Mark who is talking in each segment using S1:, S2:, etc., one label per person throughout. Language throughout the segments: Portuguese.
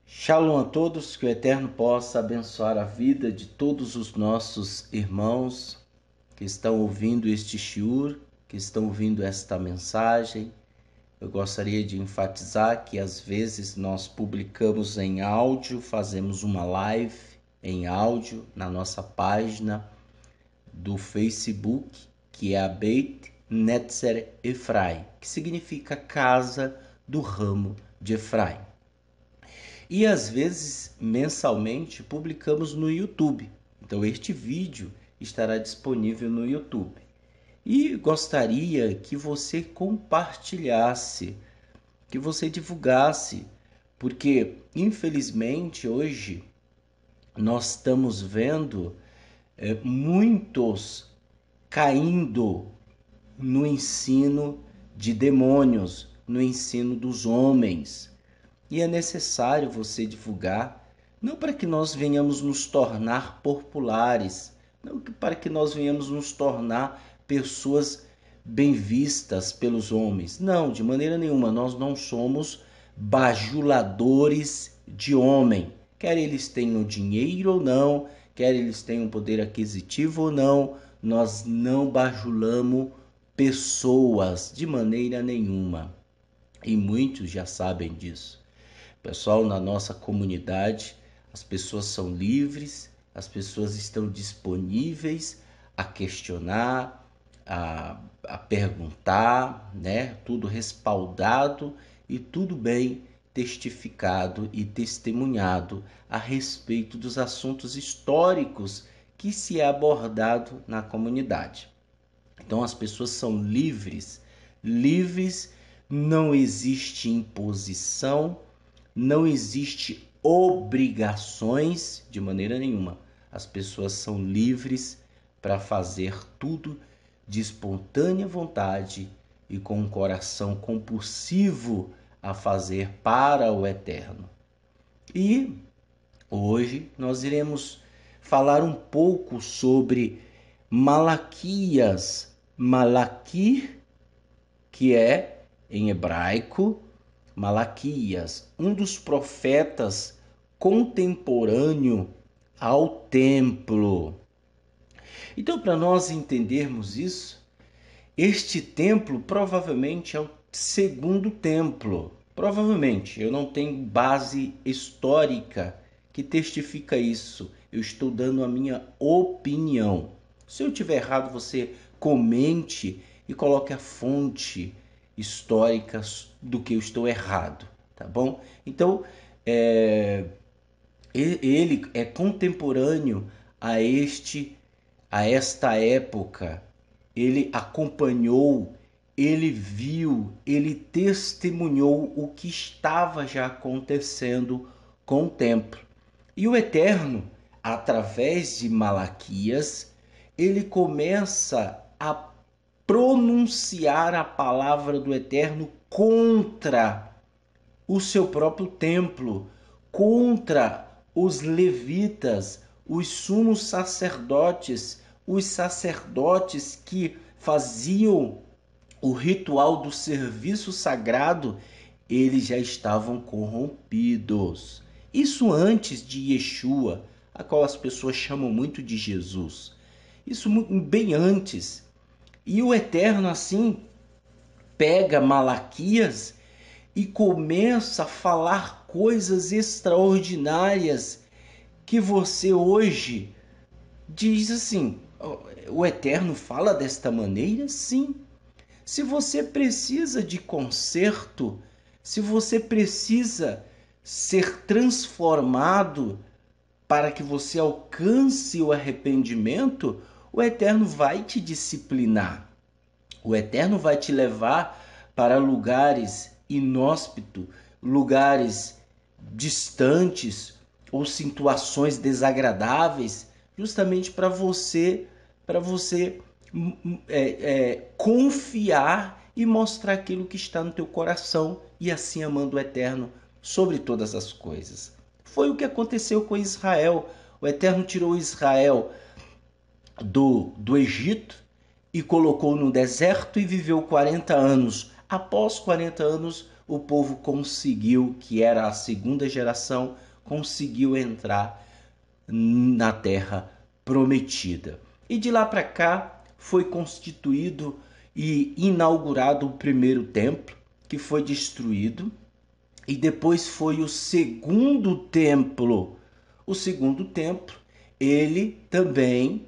S1: Shalom a todos, que o Eterno possa abençoar a vida de todos os nossos irmãos que estão ouvindo este shiur, que estão ouvindo esta mensagem. Eu gostaria de enfatizar que às vezes nós publicamos em áudio, fazemos uma live em áudio na nossa página do Facebook, que é a Beit Netzer Efraim, que significa Casa do Ramo de Efraim. E às vezes, mensalmente, publicamos no YouTube. Então este vídeo estará disponível no YouTube. E gostaria que você compartilhasse, que você divulgasse, porque infelizmente hoje nós estamos vendo muitos caindo no ensino de demônios, no ensino dos homens. E é necessário você divulgar, não para que nós venhamos nos tornar populares, não para que nós venhamos nos tornar pessoas bem vistas pelos homens. Não, de maneira nenhuma, nós não somos bajuladores de homem. Quer eles tenham dinheiro ou não, quer eles tenham poder aquisitivo ou não, nós não bajulamos pessoas de maneira nenhuma. E muitos já sabem disso. Pessoal, na nossa comunidade, as pessoas são livres, as pessoas estão disponíveis a questionar, a perguntar, né? Tudo respaldado e tudo bem testificado e testemunhado a respeito dos assuntos históricos que se é abordado na comunidade. Então as pessoas são livres, não existe imposição, não existe obrigações de maneira nenhuma. As pessoas são livres para fazer tudo de espontânea vontade e com um coração compulsivo a fazer para o Eterno. E hoje nós iremos falar um pouco sobre Malaquias. Malachi, que é em hebraico Malaquias, um dos profetas contemporâneo ao templo. Então, para nós entendermos isso, este templo provavelmente é o segundo templo. Provavelmente, eu não tenho base histórica que testifica isso. Eu estou dando a minha opinião. Se eu estiver errado, você comente e coloque a fonte histórica do que eu estou errado, tá bom? Então, ele é contemporâneo a esta época. Ele acompanhou, ele viu, ele testemunhou o que estava já acontecendo com o templo. E o Eterno, através de Malaquias, ele começa a pronunciar a palavra do Eterno contra o seu próprio templo, contra os levitas, os sumos sacerdotes, os sacerdotes que faziam o ritual do serviço sagrado, eles já estavam corrompidos. Isso antes de Yeshua, a qual as pessoas chamam muito de Jesus. Isso bem antes. E o Eterno, assim, pega Malaquias e começa a falar coisas extraordinárias que você hoje diz assim, o Eterno fala desta maneira? Sim. Se você precisa de conserto, se você precisa ser transformado para que você alcance o arrependimento, o Eterno vai te disciplinar. O Eterno vai te levar para lugares inóspitos, lugares distantes ou situações desagradáveis, justamente para você confiar e mostrar aquilo que está no teu coração, e assim amando o Eterno sobre todas as coisas. Foi o que aconteceu com Israel. O Eterno tirou Israel do Egito e colocou no deserto e viveu 40 anos. Após 40 anos, o povo conseguiu, que era a segunda geração, conseguiu entrar na terra prometida. E de lá para cá foi constituído e inaugurado o primeiro templo, que foi destruído, e depois foi o segundo templo. O segundo templo, ele também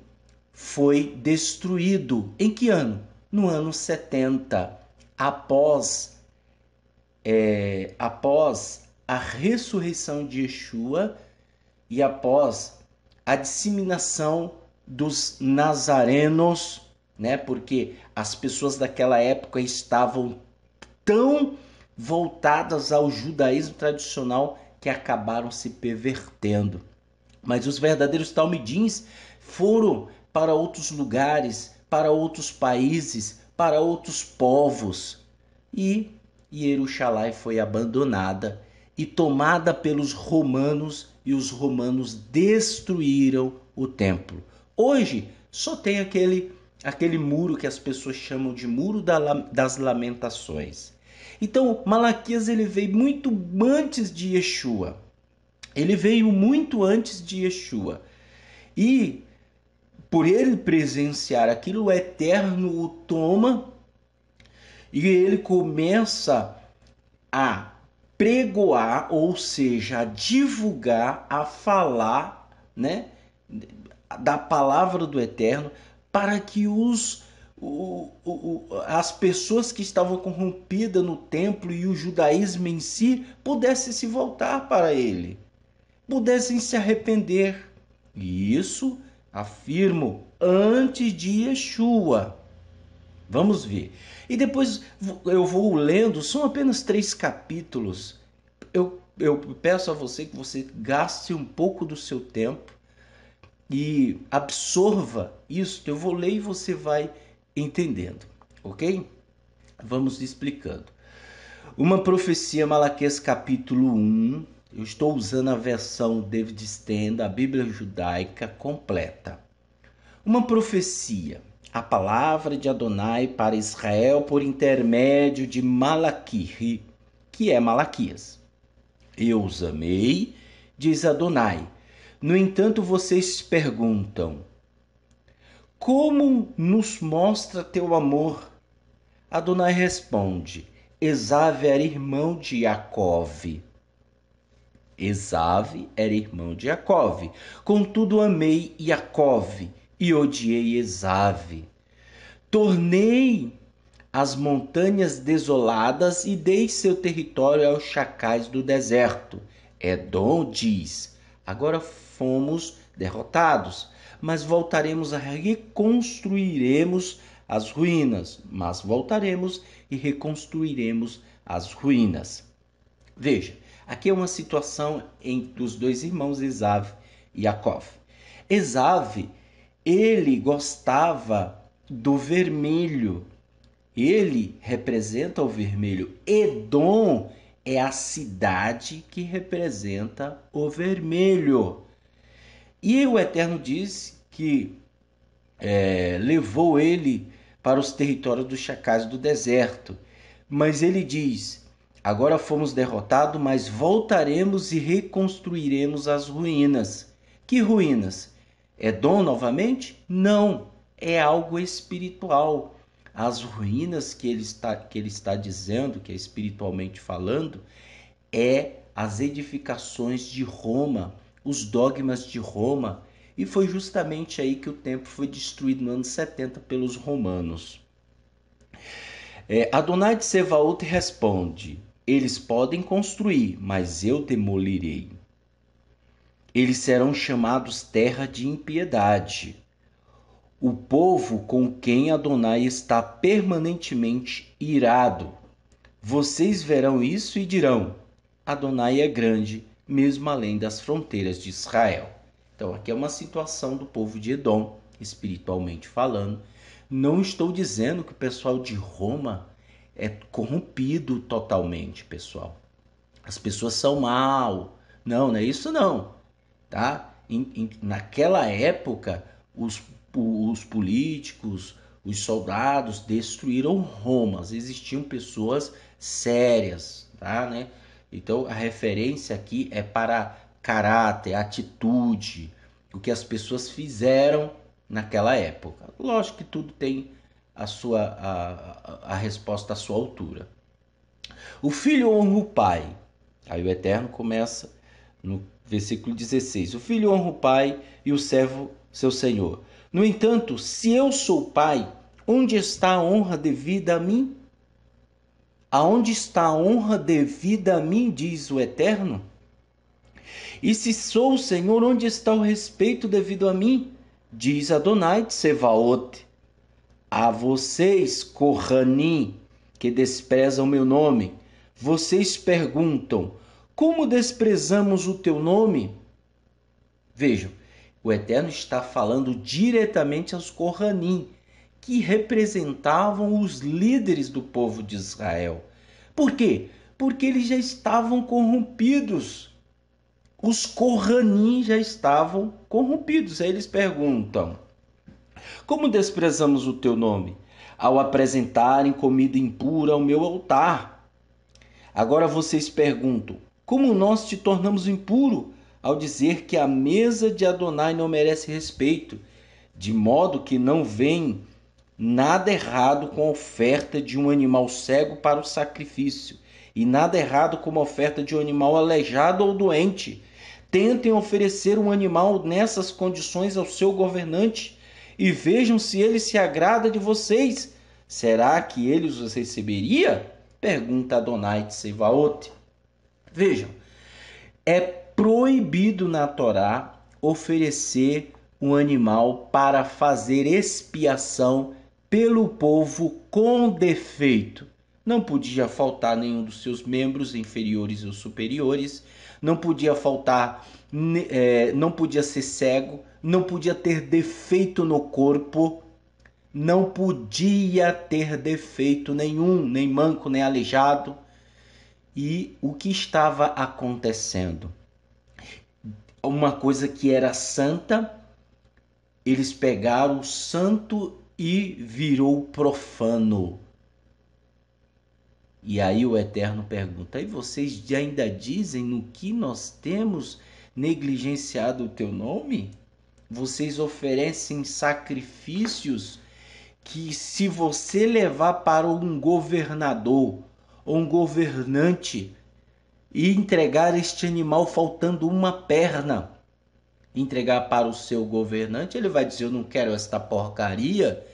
S1: foi destruído. Em que ano? No ano 70, após a ressurreição de Yeshua e após a disseminação dos nazarenos, né? Porque as pessoas daquela época estavam tão voltadas ao judaísmo tradicional que acabaram se pervertendo. Mas os verdadeiros talmidins foram para outros lugares, para outros países, para outros povos. E Jerusalém foi abandonada e tomada pelos romanos, e os romanos destruíram o templo. Hoje só tem aquele muro que as pessoas chamam de Muro das Lamentações. Então Malaquias ele veio muito antes de Yeshua. Ele veio muito antes de Yeshua. E por ele presenciar aquilo, o Eterno o toma e ele começa a pregoar, ou seja, a divulgar, a falar, né, da palavra do Eterno, para que as pessoas que estavam corrompidas no templo e o judaísmo em si pudessem se voltar para ele, pudessem se arrepender. E isso, afirmo, antes de Yeshua. Vamos ver. E depois eu vou lendo, são apenas 3 capítulos. Eu peço a você que você gaste um pouco do seu tempo e absorva isso. Eu vou ler e você vai entendendo, ok? Vamos explicando. Uma profecia, Malaquias capítulo 1. Eu estou usando a versão David Stend, a Bíblia judaica completa. Uma profecia. A palavra de Adonai para Israel por intermédio de Malaquias, que é Malaquias. Eu os amei, diz Adonai. No entanto, vocês perguntam: como nos mostra teu amor? Adonai responde: Esav era irmão de Jacove. Esav era irmão de Jacove. Contudo, amei Jacove e odiei Esav. Tornei as montanhas desoladas e dei seu território aos chacais do deserto. Edom diz: agora fomos derrotados, mas voltaremos reconstruiremos as ruínas. Mas voltaremos e reconstruiremos as ruínas. Veja, aqui é uma situação entre os dois irmãos Esav e Jacov. Esav, ele gostava do vermelho. Ele representa o vermelho. Edom é a cidade que representa o vermelho. E o Eterno diz que levou ele para os territórios dos chacais do deserto. Mas ele diz: agora fomos derrotados, mas voltaremos e reconstruiremos as ruínas. Que ruínas? Edom novamente? Não, é algo espiritual. As ruínas que ele está dizendo, que é espiritualmente falando, é as edificações de Roma, os dogmas de Roma. E foi justamente aí que o templo foi destruído no ano 70 pelos romanos. Adonai de Sevaot responde: eles podem construir, mas eu demolirei. Eles serão chamados terra de impiedade. O povo com quem Adonai está permanentemente irado. Vocês verão isso e dirão: Adonai é grande, mesmo além das fronteiras de Israel. Então aqui é uma situação do povo de Edom, espiritualmente falando. Não estou dizendo que o pessoal de Roma é corrompido totalmente, pessoal. As pessoas são mal. Não é isso não, tá? Naquela época, os políticos, os soldados destruíram Roma. Existiam pessoas sérias, tá, né? Então a referência aqui é para caráter, atitude, o que as pessoas fizeram naquela época. Lógico que tudo tem a resposta à sua altura. O filho honra o pai. Aí o Eterno começa no versículo 16. O filho honra o pai e o servo seu senhor. No entanto, se eu sou pai, onde está a honra devida a mim? Aonde está a honra devida a mim, diz o Eterno? E se sou o Senhor, onde está o respeito devido a mim? Diz Adonai Tsevaot. A vocês, Kohanim, que desprezam meu nome, vocês perguntam, como desprezamos o teu nome? Vejam, o Eterno está falando diretamente aos Kohanim, que representavam os líderes do povo de Israel. Por quê? Porque eles já estavam corrompidos. Os Kohanim já estavam corrompidos. Aí eles perguntam, como desprezamos o teu nome? Ao apresentarem comida impura ao meu altar. Agora vocês perguntam, como nós te tornamos impuro? Ao dizer que a mesa de Adonai não merece respeito, de modo que não vem nada errado com a oferta de um animal cego para o sacrifício, e nada errado com a oferta de um animal aleijado ou doente. Tentem oferecer um animal nessas condições ao seu governante, e vejam se ele se agrada de vocês. Será que ele os receberia? Pergunta Adonai Tsevaot. Vejam, é proibido na Torá oferecer um animal para fazer expiação pelo povo com defeito. Não podia faltar nenhum dos seus membros inferiores ou superiores, não podia faltar, não podia ser cego, não podia ter defeito no corpo, não podia ter defeito nenhum, nem manco, nem aleijado. E o que estava acontecendo? Uma coisa que era santa, eles pegaram o santo e virou profano. E aí o Eterno pergunta, e vocês ainda dizem no que nós temos negligenciado o teu nome? Vocês oferecem sacrifícios que, se você levar para um governador ou um governante e entregar este animal faltando uma perna, entregar para o seu governante, ele vai dizer, eu não quero esta porcaria,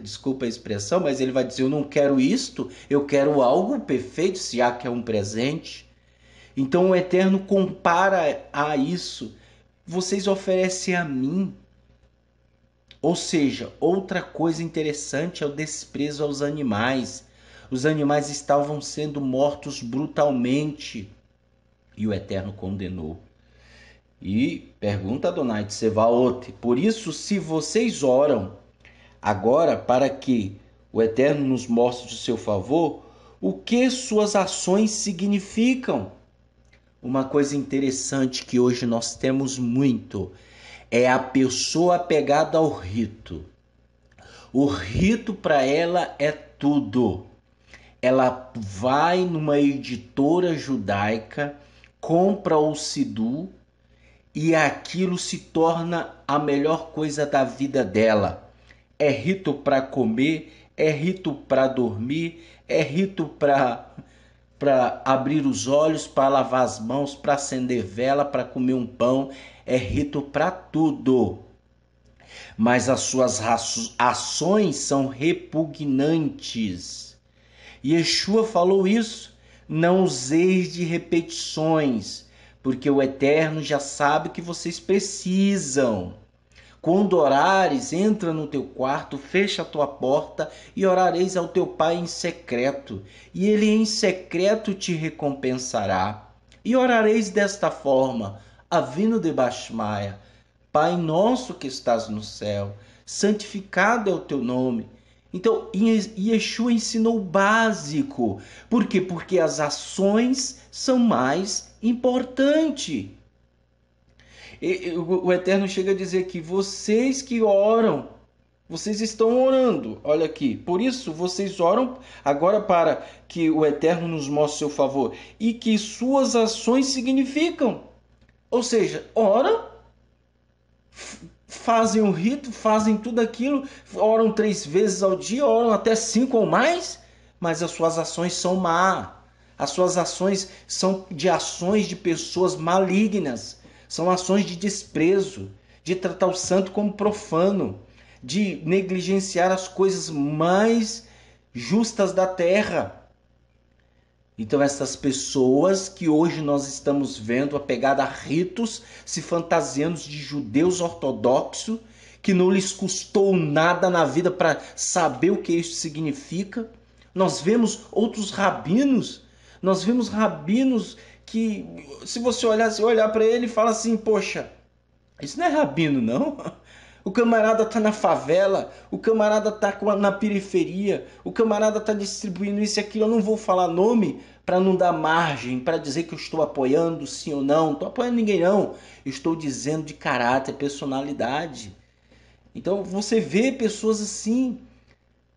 S1: desculpa a expressão, mas ele vai dizer, eu não quero isto, eu quero algo perfeito, se há que é um presente. Então o Eterno compara a isso, vocês oferecem a mim. Ou seja, outra coisa interessante é o desprezo aos animais. Os animais estavam sendo mortos brutalmente e o Eterno condenou. E pergunta Adonai Tsevaot, por isso, se vocês oram agora para que o Eterno nos mostre o seu favor, o que suas ações significam? Uma coisa interessante que hoje nós temos muito é a pessoa apegada ao rito. O rito para ela é tudo. Ela vai numa editora judaica, compra o Sidu e aquilo se torna a melhor coisa da vida dela. É rito para comer, é rito para dormir, é rito para abrir os olhos, para lavar as mãos, para acender vela, para comer um pão. É rito para tudo. Mas as suas ações são repugnantes. Yeshua falou isso. Não useis de repetições, porque o Eterno já sabe o que vocês precisam. Quando orares, entra no teu quarto, fecha a tua porta e orareis ao teu Pai em secreto, e ele em secreto te recompensará. E orareis desta forma, Avinu de Bashmaia, Pai nosso que estás no céu, santificado é o teu nome. Então, Yeshua ensinou o básico. Por quê? Porque as ações são mais importantes. O Eterno chega a dizer que vocês que oram, vocês estão orando. Olha aqui. Por isso, vocês oram agora para que o Eterno nos mostre seu favor e que suas ações significam. Ou seja, oram, fazem o rito, fazem tudo aquilo, oram 3 vezes ao dia, oram até 5 ou mais, mas as suas ações são má. As suas ações são de ações de pessoas malignas, são ações de desprezo, de tratar o santo como profano, de negligenciar as coisas mais justas da terra. Então essas pessoas que hoje nós estamos vendo apegada a ritos, se fantasiando de judeus ortodoxos, que não lhes custou nada na vida para saber o que isso significa. Nós vemos outros rabinos, que, se você olhar para ele e fala assim, poxa, isso não é rabino não. O camarada tá na favela, o camarada tá na periferia, o camarada tá distribuindo isso e aquilo. Eu não vou falar nome para não dar margem, para dizer que eu estou apoiando sim ou não. Não estou apoiando ninguém não. Eu estou dizendo de caráter, personalidade. Então você vê pessoas assim.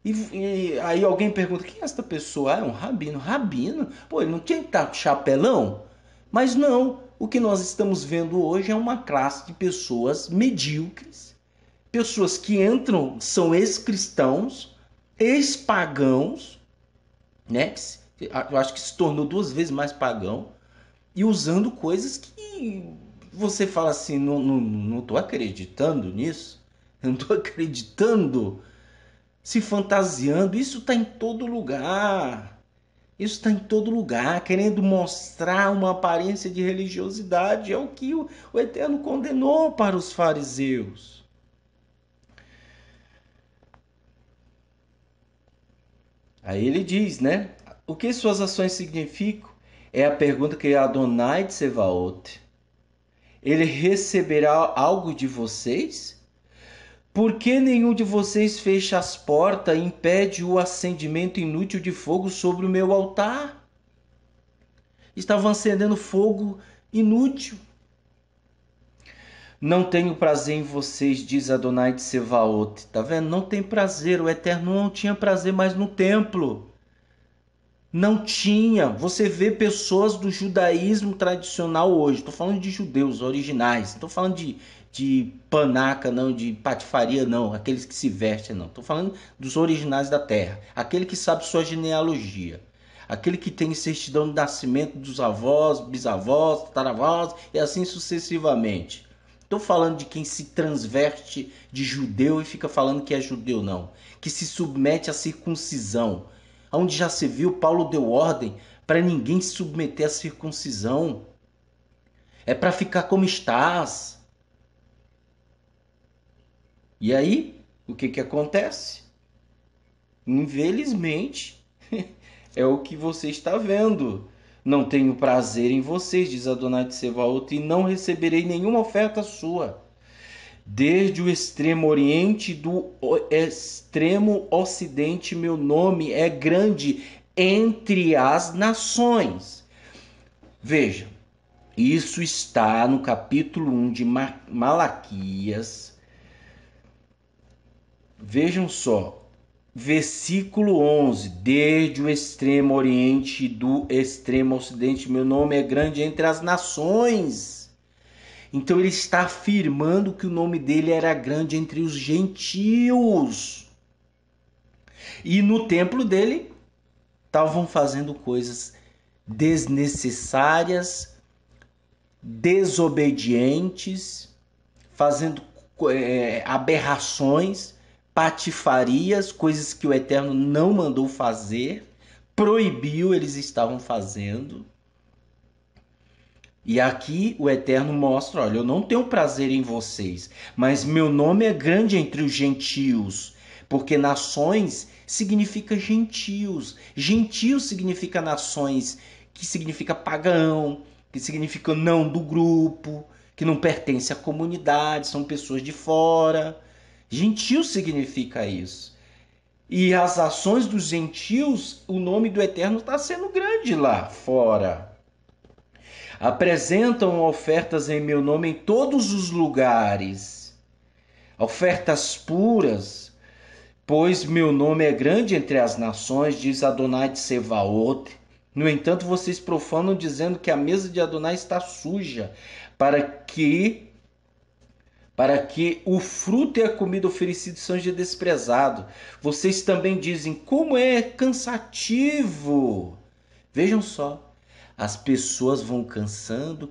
S1: E aí alguém pergunta, quem é essa pessoa? Ah, é um rabino. Rabino? Pô, ele não tinha que estar com chapelão? Mas não, o que nós estamos vendo hoje é uma classe de pessoas medíocres. Pessoas que entram, são ex-cristãos, ex-pagãos, né? Eu acho que se tornou 2 vezes mais pagão, e usando coisas que você fala assim, não tô acreditando nisso, eu não tô acreditando, se fantasiando. Isso está em todo lugar. Isso está em todo lugar, querendo mostrar uma aparência de religiosidade. É o que o Eterno condenou para os fariseus. Aí ele diz, né? O que suas ações significam? É a pergunta que Adonai de Sevaot. Ele receberá algo de vocês? Por que nenhum de vocês fecha as portas e impede o acendimento inútil de fogo sobre o meu altar? Estavam acendendo fogo inútil. Não tenho prazer em vocês, diz Adonai de Sevaot. Tá vendo? Não tem prazer. O Eterno não tinha prazer mais no templo. Não tinha. Você vê pessoas do judaísmo tradicional hoje. Estou falando de judeus originais. Estou falando de panaca, não, de patifaria, não. Aqueles que se vestem, não. Estou falando dos originais da terra. Aquele que sabe sua genealogia. Aquele que tem certidão de nascimento dos avós, bisavós, tataravós e assim sucessivamente. Estou falando de quem se transveste de judeu e fica falando que é judeu, não. Que se submete à circuncisão. Onde já se viu, Paulo deu ordem para ninguém se submeter à circuncisão. É para ficar como estás. E aí, o que acontece? Infelizmente, é o que você está vendo. Não tenho prazer em vocês, diz Adonai de Sevaot, e não receberei nenhuma oferta sua. Desde o extremo oriente do extremo ocidente, meu nome é grande entre as nações. Veja, isso está no capítulo 1 de Malaquias. Vejam só, versículo 11. Desde o extremo oriente do extremo ocidente, meu nome é grande entre as nações. Então ele está afirmando que o nome dele era grande entre os gentios. E no templo dele estavam fazendo coisas desnecessárias, desobedientes, fazendo aberrações, patifarias, coisas que o Eterno não mandou fazer, proibiu, eles estavam fazendo. E aqui o Eterno mostra, olha, eu não tenho prazer em vocês, mas meu nome é grande entre os gentios, porque nações significa gentios. Gentios significa nações, que significa pagão, que significa não do grupo, que não pertence à comunidade, são pessoas de fora. Gentio significa isso. E as ações dos gentios, o nome do Eterno está sendo grande lá fora. Apresentam ofertas em meu nome em todos os lugares, ofertas puras, pois meu nome é grande entre as nações, diz Adonai de Sevaot. No entanto, vocês profanam dizendo que a mesa de Adonai está suja, para que o fruto e a comida oferecida seja desprezado. Vocês também dizem, como é cansativo. Vejam só, as pessoas vão cansando.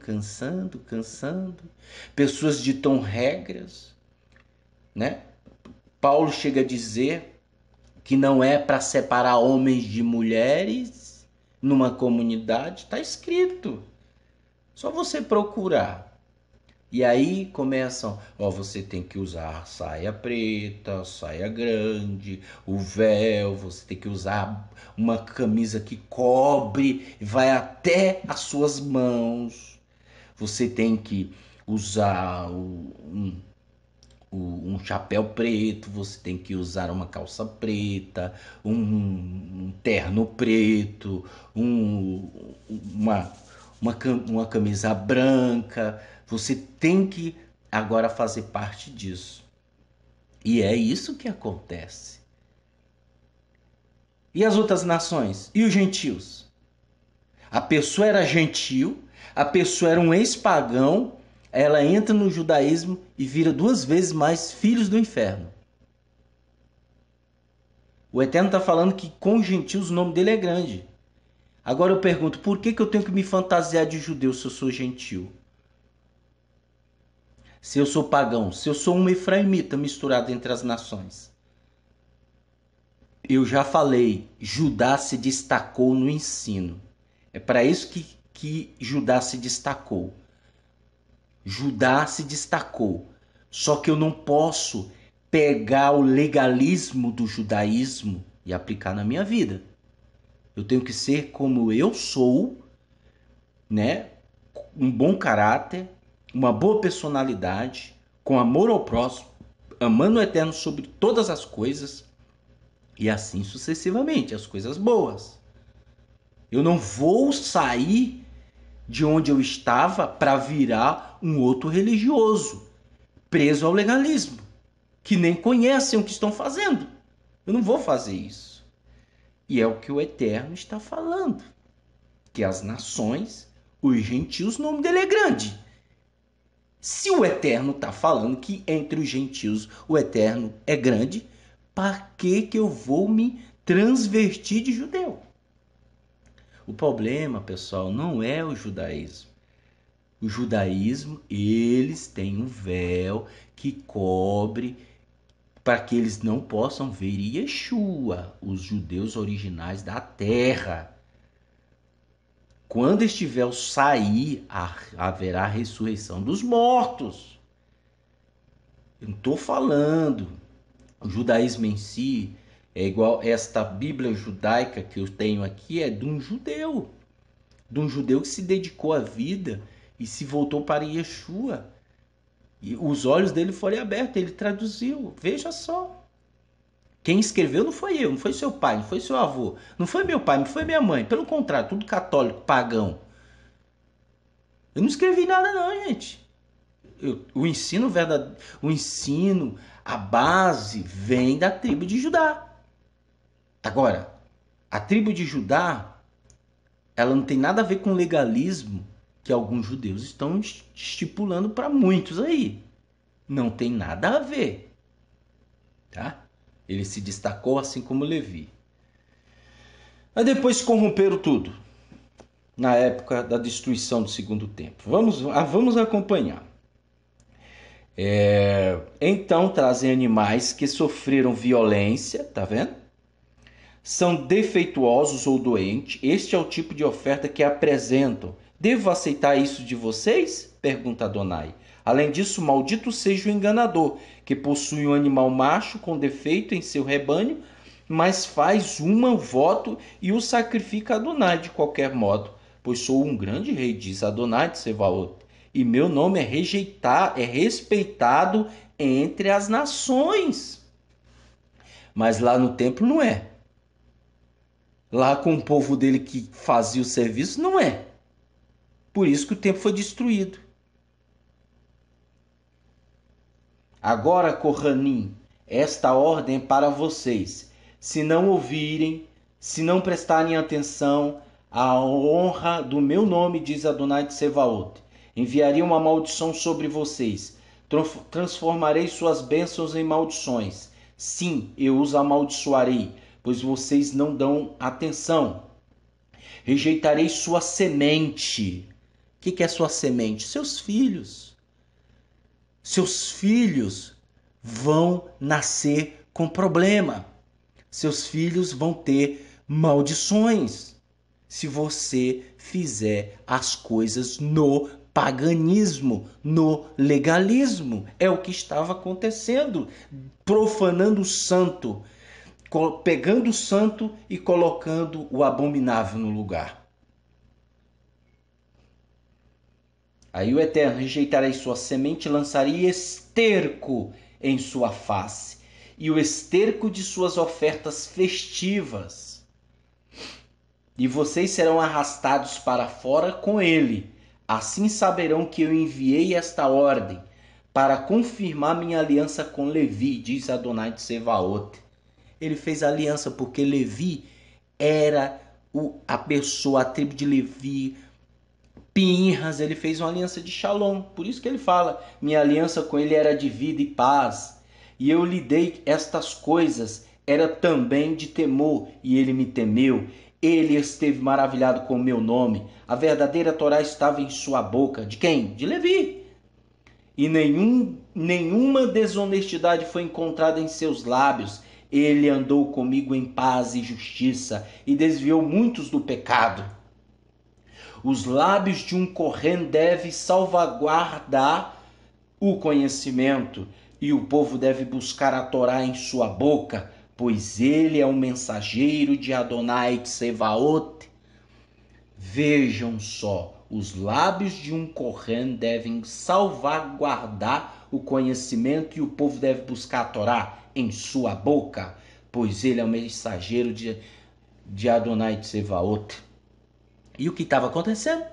S1: Pessoas ditam regras, né? Paulo chega a dizer que não é para separar homens de mulheres numa comunidade, está escrito. Só você procurar. E aí começam, você tem que usar saia preta, saia grande, o véu, você tem que usar uma camisa que cobre, vai até as suas mãos. Você tem que usar um chapéu preto, você tem que usar uma calça preta, um terno preto, uma camisa branca. Você tem que agora fazer parte disso. E é isso que acontece. E as outras nações? E os gentios? A pessoa era gentil, a pessoa era um ex-pagão, ela entra no judaísmo e vira 2 vezes mais filhos do inferno. O Eterno está falando que com os gentios o nome dele é grande. Agora eu pergunto, por que eu tenho que me fantasiar de judeu se eu sou gentil? Se eu sou pagão, se eu sou um efraimita misturado entre as nações? Eu já falei, Judá se destacou no ensino. É para isso que Judá se destacou. Judá se destacou. Só que eu não posso pegar o legalismo do judaísmo e aplicar na minha vida. Eu tenho que ser como eu sou, né? Um bom caráter, uma boa personalidade, com amor ao próximo, amando o Eterno sobre todas as coisas e assim sucessivamente, as coisas boas. Eu não vou sair de onde eu estava para virar um outro religioso, preso ao legalismo, que nem conhecem o que estão fazendo. Eu não vou fazer isso. E é o que o Eterno está falando, que as nações, os gentios, o nome dele é grande. Se o Eterno está falando que entre os gentios o Eterno é grande, para que eu vou me transvestir de judeu? O problema, pessoal, não é o judaísmo. O judaísmo, eles têm um véu que cobre para que eles não possam ver Yeshua, os judeus originais da terra. Quando este véu sair, haverá a ressurreição dos mortos. Eu não estou falando. O judaísmo em si é igual esta Bíblia judaica que eu tenho aqui, é de um judeu que se dedicou à vida e se voltou para Yeshua. E os olhos dele foram abertos, ele traduziu. Veja só. Quem escreveu não foi eu, não foi seu pai, não foi seu avô, não foi meu pai, não foi minha mãe. Pelo contrário, tudo católico, pagão. Eu não escrevi nada não, gente. O ensino verdadeiro, a base vem da tribo de Judá. Agora, a tribo de Judá, ela não tem nada a ver com o legalismo que alguns judeus estão estipulando para muitos aí. Não tem nada a ver. Tá? Ele se destacou assim como Levi. Mas depois corromperam tudo. Na época da destruição do segundo templo. Vamos acompanhar. Então trazem animais que sofreram violência, tá vendo? São defeituosos ou doentes. Este é o tipo de oferta que apresentam. Devo aceitar isso de vocês? Pergunta Adonai. Além disso, maldito seja o enganador, que possui um animal macho com defeito em seu rebanho, mas faz um voto e o sacrifica a Adonai de qualquer modo. Pois sou um grande rei, diz Adonai de Sevaot, e meu nome é respeitado entre as nações. Mas lá no templo não é. Lá com o povo dele que fazia o serviço, não é. Por isso que o templo foi destruído. Agora, Kohanim, esta ordem é para vocês. Se não ouvirem, se não prestarem atenção à honra do meu nome, diz Adonai Tsevaot, enviarei uma maldição sobre vocês. Transformarei suas bênçãos em maldições. Sim, eu os amaldiçoarei, pois vocês não dão atenção. Rejeitarei sua semente. O que é sua semente? Seus filhos. Seus filhos vão nascer com problema. Seus filhos vão ter maldições se você fizer as coisas no paganismo, no legalismo. É o que estava acontecendo, profanando o santo, pegando o santo e colocando o abominável no lugar. Aí o Eterno: rejeitarei sua semente, lançarei esterco em sua face, e o esterco de suas ofertas festivas. E vocês serão arrastados para fora com ele. Assim saberão que eu enviei esta ordem para confirmar minha aliança com Levi, diz Adonai Tsevaot. Ele fez aliança porque Levi era a pessoa, a tribo de Levi, Pinhas, ele fez uma aliança de Shalom. Por isso que ele fala: minha aliança com ele era de vida e paz. E eu lhe dei estas coisas, era também de temor, e ele me temeu. Ele esteve maravilhado com o meu nome. A verdadeira Torá estava em sua boca. De quem? De Levi. E nenhuma desonestidade foi encontrada em seus lábios. Ele andou comigo em paz e justiça, e desviou muitos do pecado. Os lábios de um Kohen devem salvaguardar o conhecimento, e o povo deve buscar a Torá em sua boca, pois ele é um mensageiro de Adonai Tsevaot. Vejam só, os lábios de um Kohen devem salvaguardar o conhecimento, e o povo deve buscar a Torá em sua boca, pois ele é o mensageiro de Adonai Tsevaot. E o que estava acontecendo?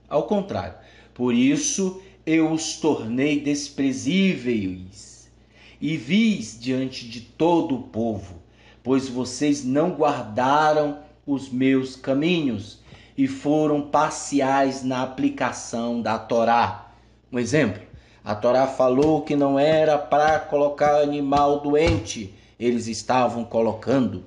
S1: Ao contrário. Por isso eu os tornei desprezíveis e vis diante de todo o povo, pois vocês não guardaram os meus caminhos e foram parciais na aplicação da Torá. Um exemplo: a Torá falou que não era para colocar animal doente, eles estavam colocando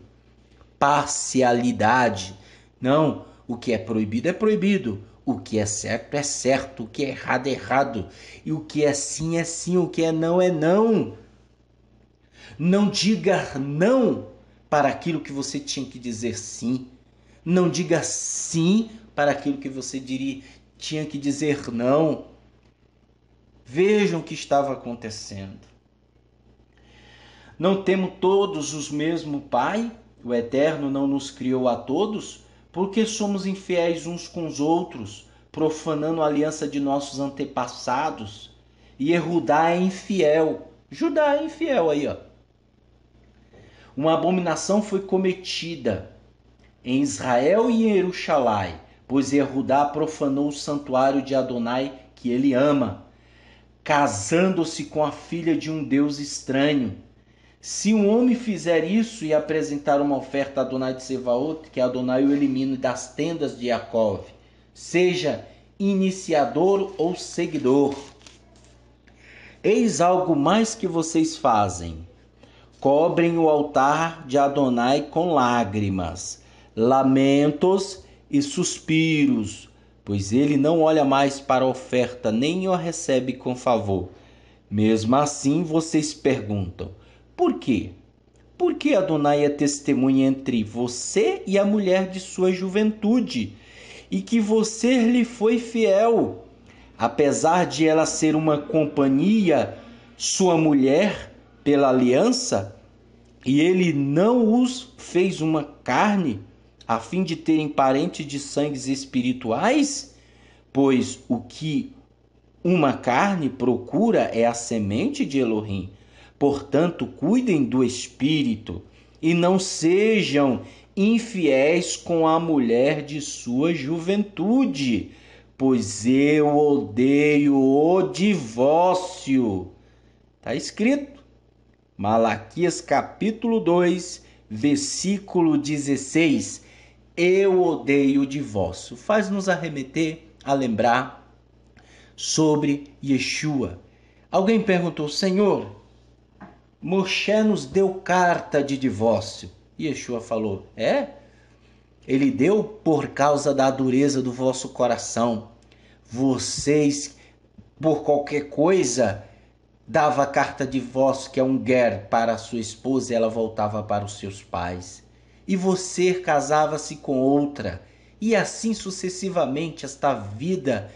S1: parcialidade. Não, o que é proibido é proibido, o que é certo, o que é errado é errado, e o que é sim, o que é não é não. Não diga não para aquilo que você tinha que dizer sim. Não diga sim para aquilo que você tinha que dizer não. Vejam o que estava acontecendo. Não temos todos o mesmo Pai? O Eterno não nos criou a todos? Porque somos infiéis uns com os outros, profanando a aliança de nossos antepassados? E Judá é infiel. Judá é infiel aí, ó. Uma abominação foi cometida em Israel e em Jerusalém, pois Judá profanou o santuário de Adonai que ele ama, casando-se com a filha de um deus estranho. Se um homem fizer isso e apresentar uma oferta a Adonai de Tsevaot, que Adonai o elimine das tendas de Jacó, seja iniciador ou seguidor. Eis algo mais que vocês fazem: cobrem o altar de Adonai com lágrimas, lamentos e suspiros, pois ele não olha mais para a oferta, nem a recebe com favor. Mesmo assim, vocês perguntam: por quê? Porque Adonai é testemunha entre você e a mulher de sua juventude, e que você lhe foi fiel. Apesar de ela ser uma companhia, sua mulher, pela aliança, e ele não os fez uma carne, a fim de terem parentes de sangues espirituais? Pois o que uma carne procura é a semente de Elohim, Portanto, cuidem do espírito e não sejam infiéis com a mulher de sua juventude, pois eu odeio o divórcio. Está escrito. Malaquias capítulo 2, versículo 16. Eu odeio o divórcio. Faz-nos arremeter a lembrar sobre Yeshua. Alguém perguntou: Senhor, Moshe nos deu carta de divórcio. Yeshua falou: Ele deu por causa da dureza do vosso coração. Vocês, por qualquer coisa, dava carta de divórcio, que é um ger, para a sua esposa, e ela voltava para os seus pais. E você casava-se com outra. E assim sucessivamente, esta vida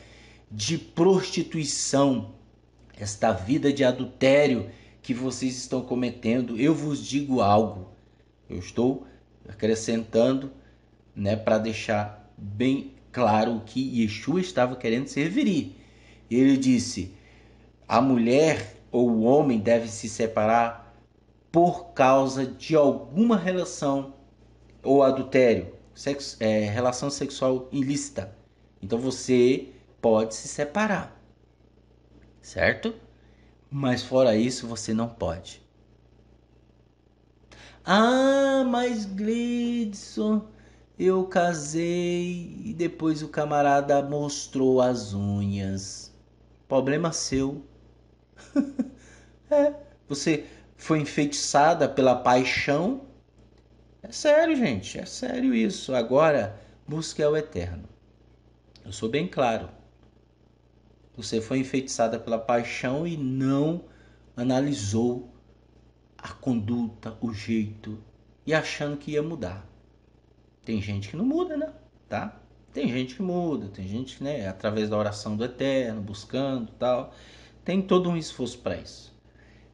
S1: de prostituição, esta vida de adultério que vocês estão cometendo. Eu vos digo algo. Eu estou acrescentando, para deixar bem claro o que Yeshua estava querendo se referir. Ele disse: a mulher ou o homem deve se separar por causa de alguma relação ou adultério, relação sexual ilícita. Então você pode se separar, certo? Mas fora isso você não pode. Mas Gleidson, eu casei e depois o camarada mostrou as unhas. Problema seu. Você foi enfeitiçada pela paixão. É sério, gente, é sério isso. Agora, busque ao eterno. Eu sou bem claro. Você foi enfeitiçada pela paixão e não analisou a conduta, o jeito, e achando que ia mudar. Tem gente que não muda, né? Tá? Tem gente que muda, tem gente que, através da oração do eterno, buscando, tal, tem todo um esforço para isso.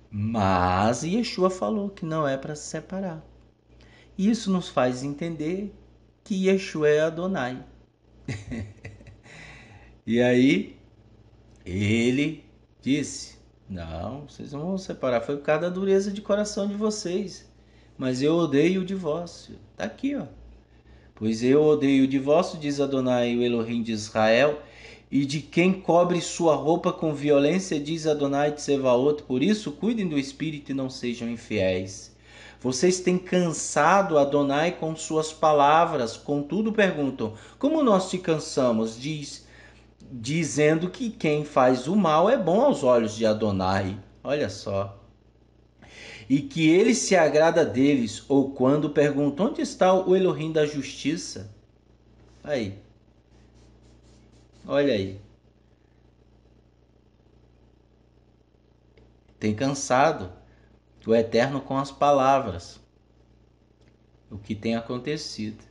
S1: Mas Yeshua falou que não é para se separar. Isso nos faz entender que Yeshua é Adonai. E aí, ele disse: não, vocês não vão separar. Foi por causa da dureza de coração de vocês. Mas eu odeio o divórcio. Está aqui, ó. Pois eu odeio o divórcio, diz Adonai, o Elohim de Israel, e de quem cobre sua roupa com violência, diz Adonai de Tsevaot. Por isso, cuidem do espírito e não sejam infiéis. Vocês têm cansado Adonai com suas palavras. Contudo, perguntam: como nós te cansamos? Dizendo que quem faz o mal é bom aos olhos de Adonai. Olha só. E que ele se agrada deles. Ou quando perguntam: onde está o Elohim da justiça? Aí. Olha aí. Tem cansado o eterno com as palavras. O que tem acontecido.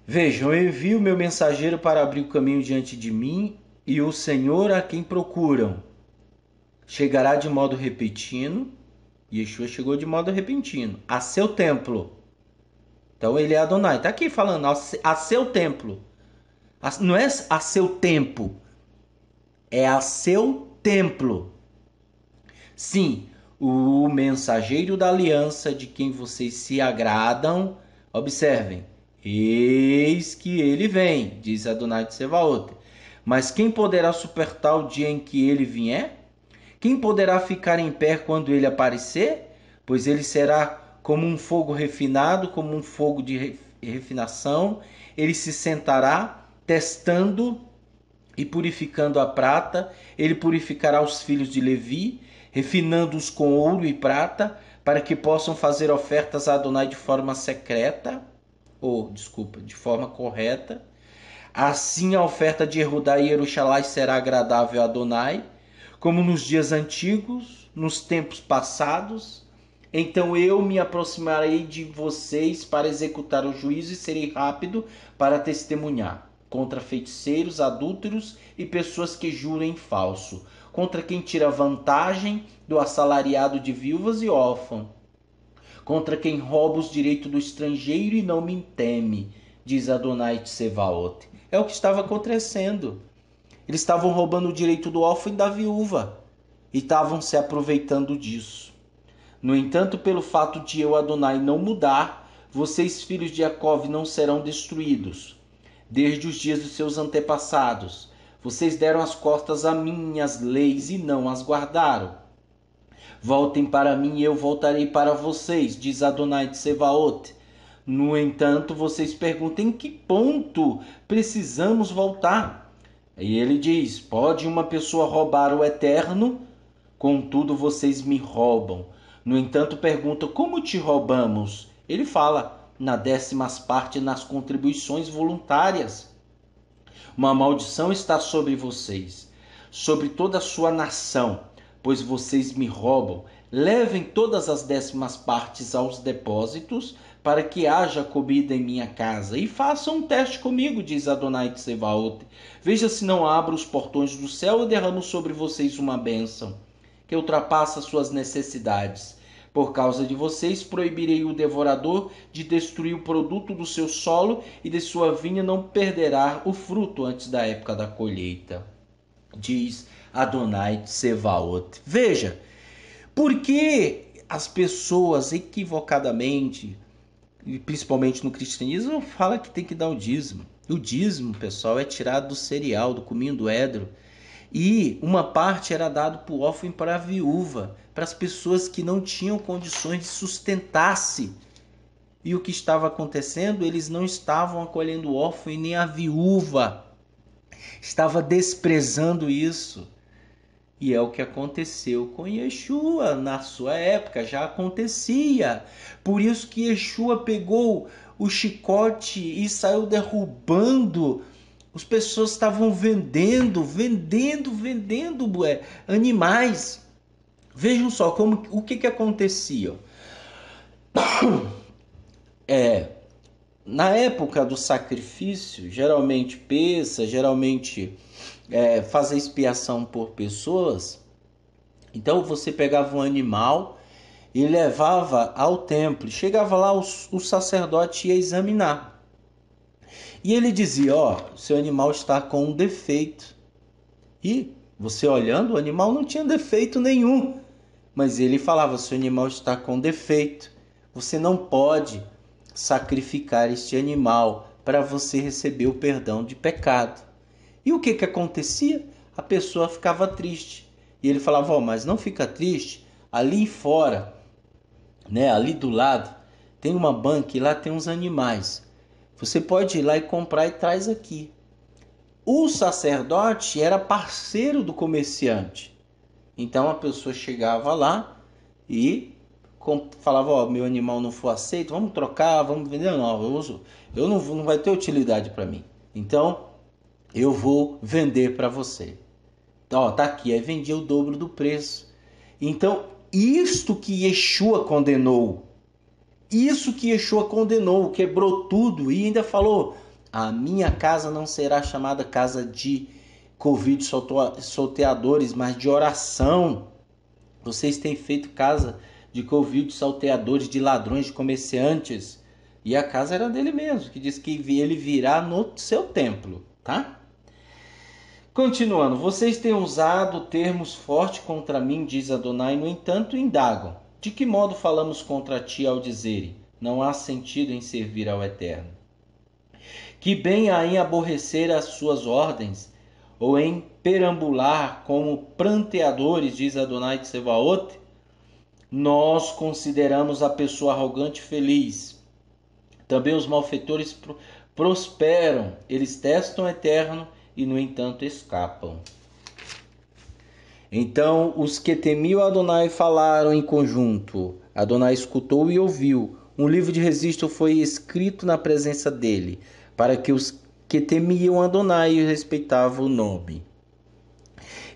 S1: Vejam, eu envio meu mensageiro para abrir o caminho diante de mim, e o Senhor a quem procuram chegará de modo repentino. Yeshua chegou de modo repentino a seu templo. Então ele é Adonai. Está aqui falando a seu templo. Não é a seu tempo. É a seu templo. Sim, o mensageiro da aliança de quem vocês se agradam. Observem. Eis que ele vem, diz Adonai de Tsevaot. Mas quem poderá suportar o dia em que ele vier? Quem poderá ficar em pé quando ele aparecer? Pois ele será como um fogo refinado, como um fogo de refinação. Ele se sentará, testando e purificando a prata. Ele purificará os filhos de Levi, refinando-os com ouro e prata, para que possam fazer ofertas a Adonai de forma secreta, de forma correta. Assim a oferta de Erudá e Jerusalém será agradável a Adonai, como nos dias antigos, nos tempos passados. Então eu me aproximarei de vocês para executar o juízo e serei rápido para testemunhar contra feiticeiros, adúlteros e pessoas que jurem falso, contra quem tira vantagem do assalariado de viúvas e órfãos, contra quem rouba os direitos do estrangeiro e não me teme, diz Adonai Tsevaot. É o que estava acontecendo. Eles estavam roubando o direito do órfão e da viúva. e estavam se aproveitando disso. No entanto, pelo fato de eu, Adonai, não mudar, vocês, filhos de Jacó, não serão destruídos. Desde os dias dos seus antepassados, vocês deram as costas a minhas leis e não as guardaram. Voltem para mim e eu voltarei para vocês, diz Adonai de Sevaot. No entanto, vocês perguntam em que ponto precisamos voltar. E ele diz, pode uma pessoa roubar o Eterno? Contudo, vocês me roubam. No entanto, pergunta, como te roubamos? Ele fala, na 10ª parte nas contribuições voluntárias. Uma maldição está sobre vocês, sobre toda a sua nação, pois vocês me roubam. Levem todas as 10ª partes aos depósitos, para que haja comida em minha casa. E façam um teste comigo, diz Adonai de Sevaot. Veja se não abro os portões do céu e derramo sobre vocês uma bênção, que ultrapassa suas necessidades. Por causa de vocês, proibirei o devorador de destruir o produto do seu solo, e de sua vinha não perderá o fruto antes da época da colheita, diz Adonai de Sevaot. Veja, porque as pessoas equivocadamente, principalmente no cristianismo, falam que tem que dar o dízimo. O dízimo, pessoal, é tirado do cereal, do cominho do edro. E uma parte era dado para o órfão e para a viúva, para as pessoas que não tinham condições de sustentar-se. E o que estava acontecendo? Eles não estavam acolhendo o órfão e nem a viúva. Estava desprezando isso. E é o que aconteceu com Yeshua na sua época, já acontecia. Por isso que Yeshua pegou o chicote e saiu derrubando. As pessoas estavam vendendo animais. Vejam só o que acontecia. Na época do sacrifício, geralmente peça, fazer expiação por pessoas. Então você pegava um animal e levava ao templo. Chegava lá, o sacerdote ia examinar. E ele dizia, seu animal está com um defeito. E você olhando, o animal não tinha defeito nenhum. Mas ele falava, seu animal está com defeito. Você não pode sacrificar este animal para você receber o perdão de pecado. E o que acontecia? A pessoa ficava triste. E ele falava, mas não fica triste. Ali fora, ali do lado, tem uma banca e lá tem uns animais. Você pode ir lá e comprar e traz aqui. O sacerdote era parceiro do comerciante. Então a pessoa chegava lá e falava, meu animal não for aceito, vamos trocar, vamos vender. Não vai ter utilidade para mim. Então eu vou vender para você. Tá aqui, aí vendia o dobro do preço. Então isto que Yeshua condenou. Isso que Yeshua condenou, quebrou tudo e ainda falou, a minha casa não será chamada casa de Covid salteadores, mas de oração. Vocês têm feito casa de Covid salteadores, de ladrões, de comerciantes. E a casa era dele mesmo, que diz que ele virá no seu templo, tá? Continuando, vocês têm usado termos fortes contra mim, diz Adonai, no entanto indagam. De que modo falamos contra ti ao dizerem, não há sentido em servir ao Eterno? Que bem há em aborrecer as suas ordens, ou em perambular como pranteadores, diz Adonai de Sevaot? Nós consideramos a pessoa arrogante feliz. Também os malfeitores prosperam, eles testam o Eterno e, no entanto, escapam. Então os que temiam Adonai falaram em conjunto. Adonai escutou e ouviu. Um livro de registro foi escrito na presença dele, para que os que temiam Adonai e respeitavam o nome.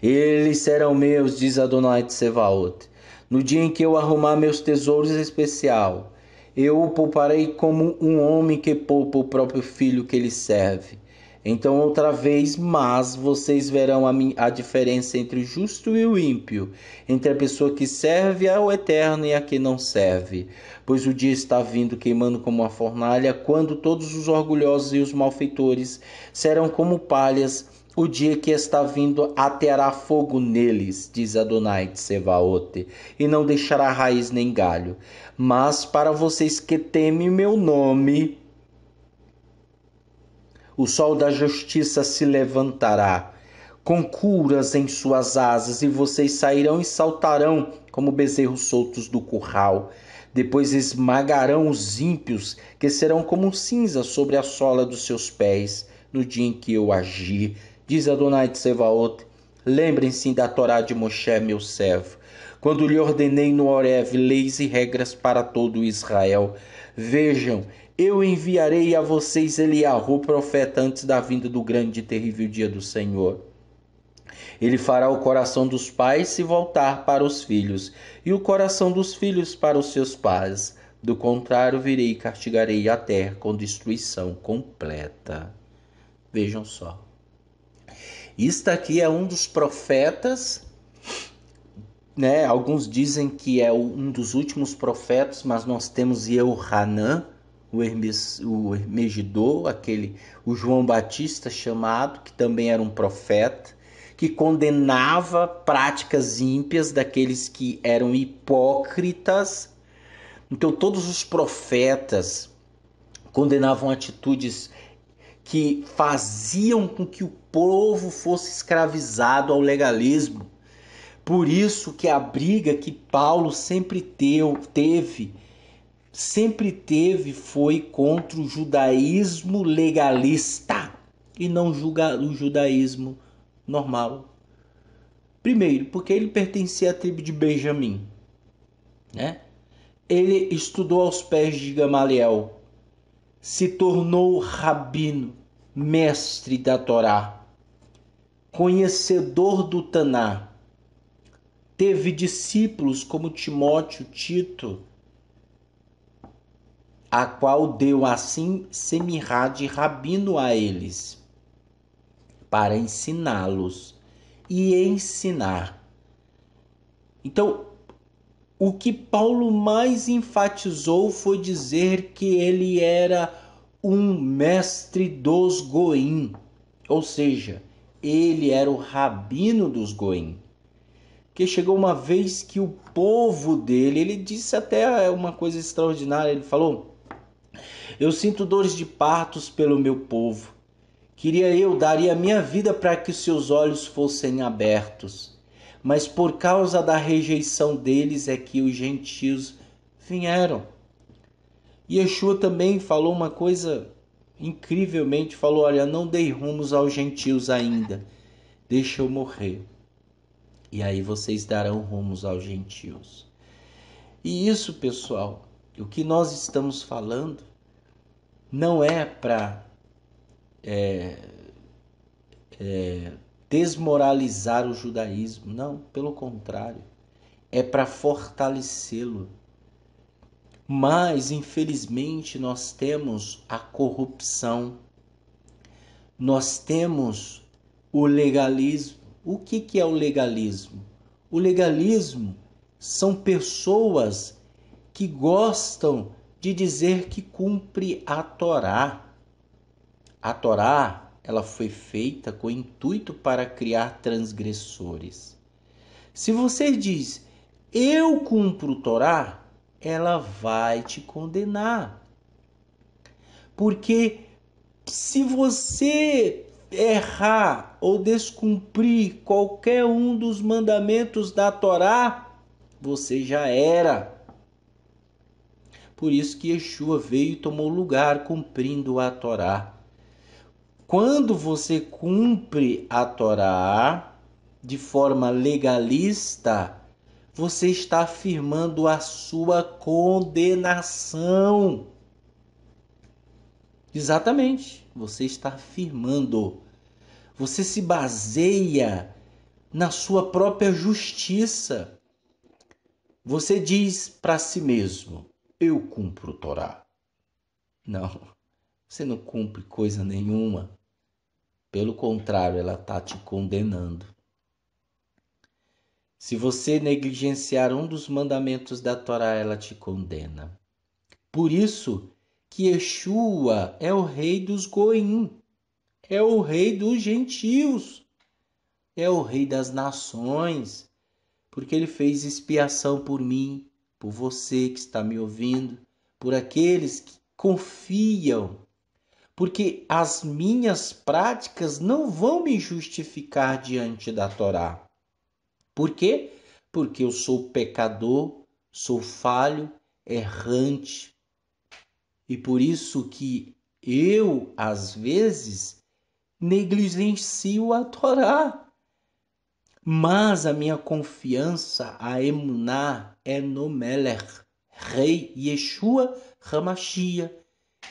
S1: Eles serão meus, diz Adonai de Sevaot, no dia em que eu arrumar meus tesouros especial. Eu o pouparei como um homem que poupa o próprio filho que lhe serve. Então outra vez, mas vocês verão a diferença entre o justo e o ímpio, entre a pessoa que serve ao Eterno e a que não serve. Pois o dia está vindo queimando como uma fornalha, quando todos os orgulhosos e os malfeitores serão como palhas, O dia que está vindo ateará fogo neles, diz Adonai Tsevaote, e não deixará raiz nem galho. Mas para vocês que temem meu nome, o sol da justiça se levantará, com curas em suas asas, e vocês sairão e saltarão como bezerros soltos do curral. Depois esmagarão os ímpios, que serão como cinza sobre a sola dos seus pés, no dia em que eu agir, diz Adonai Tsevaote. Lembrem-se da Torá de Moshe, meu servo, quando lhe ordenei no Horeb leis e regras para todo Israel. Vejam, eu enviarei a vocês Eliahu, profeta, antes da vinda do grande e terrível dia do Senhor. Ele fará o coração dos pais se voltar para os filhos, e o coração dos filhos para os seus pais. Do contrário, virei e castigarei a terra com destruição completa. Vejam só. Isto aqui é um dos profetas, né? Alguns dizem que é um dos últimos profetas, mas nós temos Yehohanan, o Hermegiddo, o João Batista chamado, que também era um profeta, que condenava práticas ímpias daqueles que eram hipócritas. Então todos os profetas condenavam atitudes que faziam com que o povo fosse escravizado ao legalismo. Por isso que a briga que Paulo sempre teve foi contra o judaísmo legalista e não o judaísmo normal. Primeiro, porque ele pertencia à tribo de Benjamim, né? Ele estudou aos pés de Gamaliel, se tornou rabino, mestre da Torá, conhecedor do Taná. Teve discípulos como Timóteo, Tito, a qual deu assim semirá de rabino a eles, para ensiná-los e ensinar. Então, o que Paulo mais enfatizou foi dizer que ele era um mestre dos goim, ou seja, ele era o rabino dos goim. Que chegou uma vez que o povo dele, ele disse até uma coisa extraordinária, ele falou: eu sinto dores de partos pelo meu povo. Daria minha vida para que seus olhos fossem abertos. Mas por causa da rejeição deles é que os gentios vieram. E Yeshua também falou uma coisa incrivelmente, falou: olha, não dei rumos aos gentios ainda, deixa eu morrer. E aí vocês darão rumos aos gentios. E isso, pessoal, o que nós estamos falando não é para desmoralizar o judaísmo. Não, pelo contrário. É para fortalecê-lo. Mas, infelizmente, nós temos a corrupção. Nós temos o legalismo. O que é o legalismo? O legalismo são pessoas que gostam de dizer que cumpre a Torá. A Torá, ela foi feita com o intuito para criar transgressores. Se você diz, eu cumpro a Torá, ela vai te condenar. Porque se você errar ou descumprir qualquer um dos mandamentos da Torá, você já era. Por isso que Yeshua veio e tomou lugar cumprindo a Torá. Quando você cumpre a Torá de forma legalista, você está afirmando a sua condenação. Exatamente, você está afirmando. Você se baseia na sua própria justiça. Você diz para si mesmo, eu cumpro a Torá. Não, você não cumpre coisa nenhuma. Pelo contrário, ela está te condenando. Se você negligenciar um dos mandamentos da Torá, ela te condena. Por isso que Yeshua é o rei dos goim. é o rei dos gentios, é o rei das nações, porque ele fez expiação por mim, por você que está me ouvindo, por aqueles que confiam, porque as minhas práticas não vão me justificar diante da Torá. Por quê? Porque eu sou pecador, sou falho, errante. E por isso que eu, às vezes, negligencio a Torá. Mas a minha confiança, a emuná, é no Melech, Rei Yeshua HaMashiach,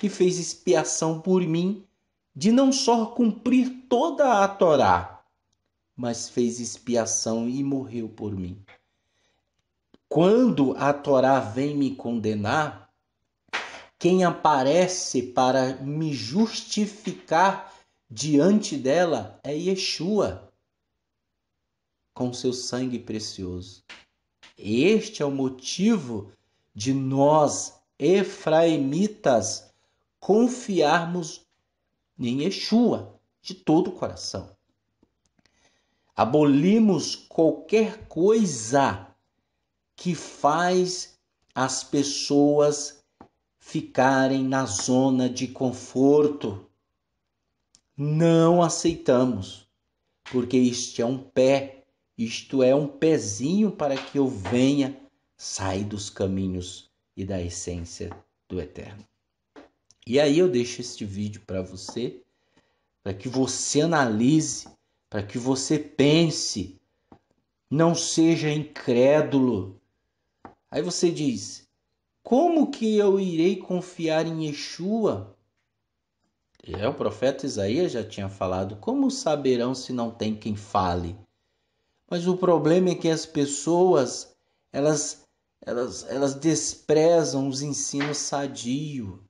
S1: que fez expiação por mim, de não só cumprir toda a Torá, mas fez expiação e morreu por mim. Quando a Torá vem me condenar, quem aparece para me justificar diante dela é Yeshua, com seu sangue precioso. Este é o motivo de nós, efraimitas, confiarmos em Yeshua de todo o coração. Abolimos qualquer coisa que faz as pessoas ficarem na zona de conforto. Não aceitamos, porque isto é um pezinho para que eu venha sair dos caminhos e da essência do Eterno. E aí eu deixo este vídeo para você, para que você analise, para que você pense, não seja incrédulo. Aí você diz, como que eu irei confiar em Yeshua? O profeta Isaías já tinha falado, como saberão se não tem quem fale? Mas o problema é que as pessoas, elas desprezam os ensinos sadios.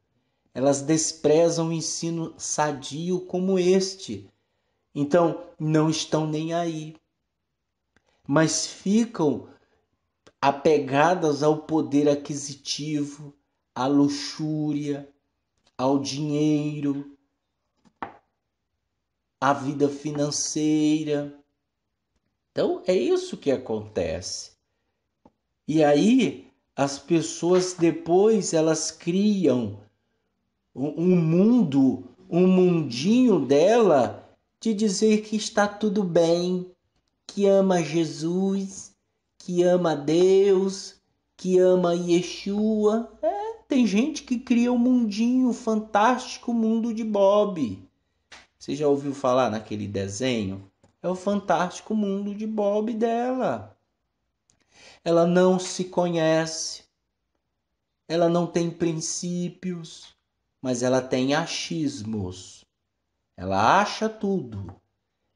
S1: Elas desprezam o ensino sadio como este. Então, não estão nem aí. Mas ficam apegadas ao poder aquisitivo, à luxúria, ao dinheiro, à vida financeira. Então, é isso que acontece. E aí, as pessoas depois, elas criam um mundinho dela de dizer que está tudo bem, que ama Jesus, que ama Deus, que ama Yeshua. Tem gente que cria um mundinho fantástico, mundo de Bob. Você já ouviu falar naquele desenho? É o fantástico mundo de Bob dela. Ela não se conhece, ela não tem princípios, mas ela tem achismos. Ela acha tudo.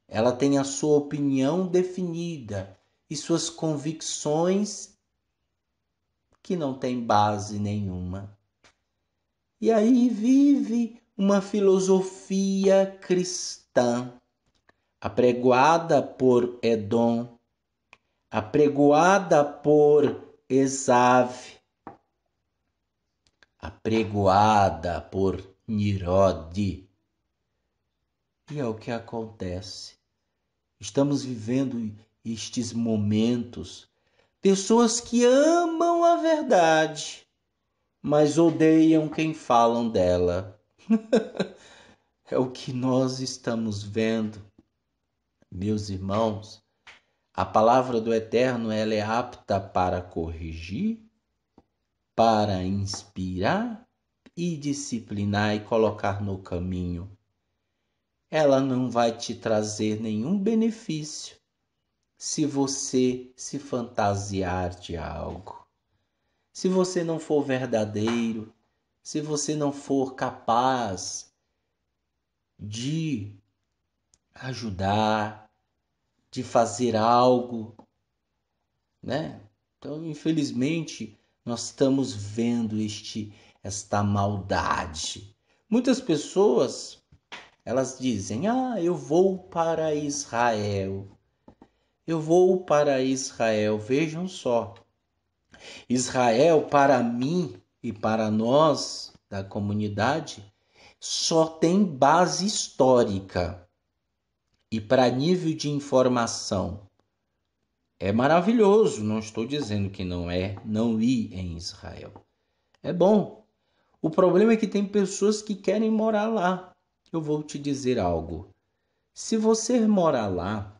S1: Ela tem a sua opinião definida e suas convicções que não têm base nenhuma. E aí vive uma filosofia cristã, apregoada por Edom, apregoada por Esav, apregoada por Nirod. E é o que acontece. Estamos vivendo estes momentos. Pessoas que amam a verdade, mas odeiam quem falam dela. É o que nós estamos vendo. Meus irmãos, a palavra do Eterno ela é apta para corrigir, para inspirar e disciplinar e colocar no caminho. Ela não vai te trazer nenhum benefício se você se fantasiar de algo. Se você não for verdadeiro, se você não for capaz de ajudar, de fazer algo, né? Então, infelizmente, nós estamos vendo esta maldade. Muitas pessoas, elas dizem, eu vou para Israel. Eu vou para Israel. Vejam só. Israel, para mim e para nós da comunidade, só tem base histórica. E para nível de informação, é maravilhoso, não estou dizendo que não ir em Israel. É bom. O problema é que tem pessoas que querem morar lá. Eu vou te dizer algo. Se você morar lá,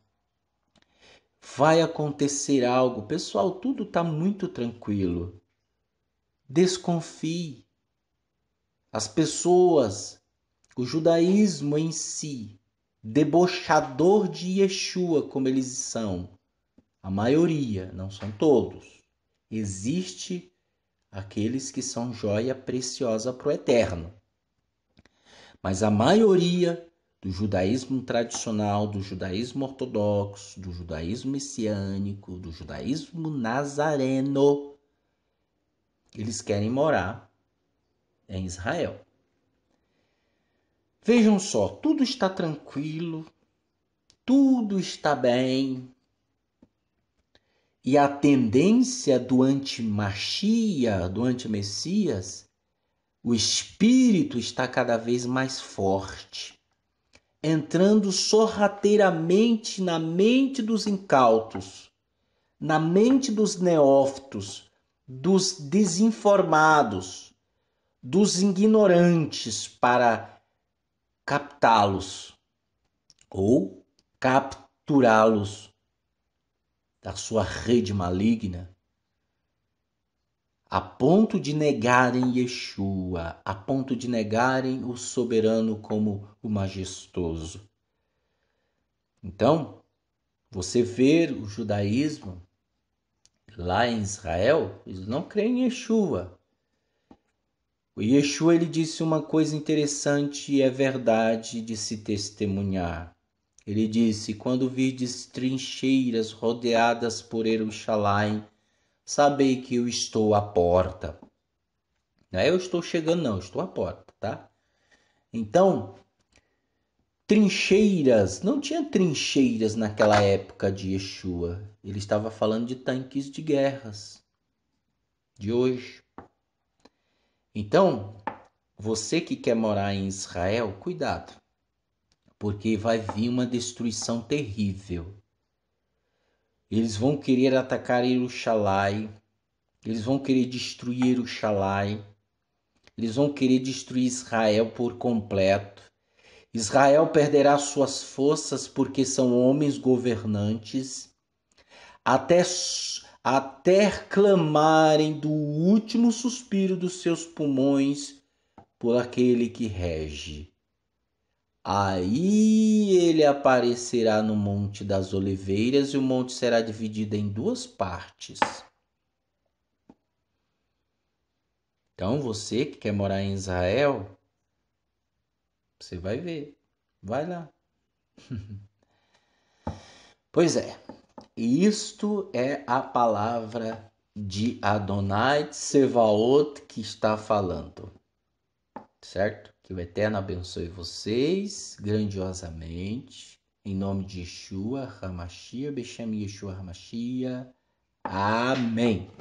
S1: vai acontecer algo. Pessoal, tudo está muito tranquilo. Desconfie. As pessoas, o judaísmo em si, debochador de Yeshua, como eles são, a maioria, não são todos. Existe aqueles que são joia preciosa para o eterno. Mas a maioria do judaísmo tradicional, do judaísmo ortodoxo, do judaísmo messiânico, do judaísmo nazareno, eles querem morar em Israel. Vejam só, tudo está tranquilo, tudo está bem. E a tendência do anti-Machia, do anti-Messias, o espírito está cada vez mais forte, entrando sorrateiramente na mente dos incautos, na mente dos neófitos, dos desinformados, dos ignorantes, para captá-los ou capturá-los da sua rede maligna, a ponto de negarem Yeshua, a ponto de negarem o soberano como o majestoso. Então, você vê o judaísmo lá em Israel, eles não creem em Yeshua. O Yeshua, ele disse uma coisa interessante e é verdade de se testemunhar. Ele disse: quando virdes trincheiras rodeadas por Jerusalém, sabei que eu estou à porta. Não é eu estou chegando, não, eu estou à porta, tá? Então, trincheiras, não tinha trincheiras naquela época de Yeshua. Ele estava falando de tanques de guerras de hoje. Então, você que quer morar em Israel, cuidado, porque vai vir uma destruição terrível. Eles vão querer atacar Jerusalém, eles vão querer destruir Jerusalém, eles vão querer destruir Israel por completo. Israel perderá suas forças porque são homens governantes, até clamarem do último suspiro dos seus pulmões por aquele que rege. Aí ele aparecerá no Monte das Oliveiras e o monte será dividido em duas partes. Então você que quer morar em Israel, você vai ver. Vai lá. Pois é. Isto é a palavra de Adonai Tsevaot que está falando. Certo? Que o Eterno abençoe vocês grandiosamente. Em nome de Yeshua HaMashiach, Beshem Yeshua HaMashiach. Amém.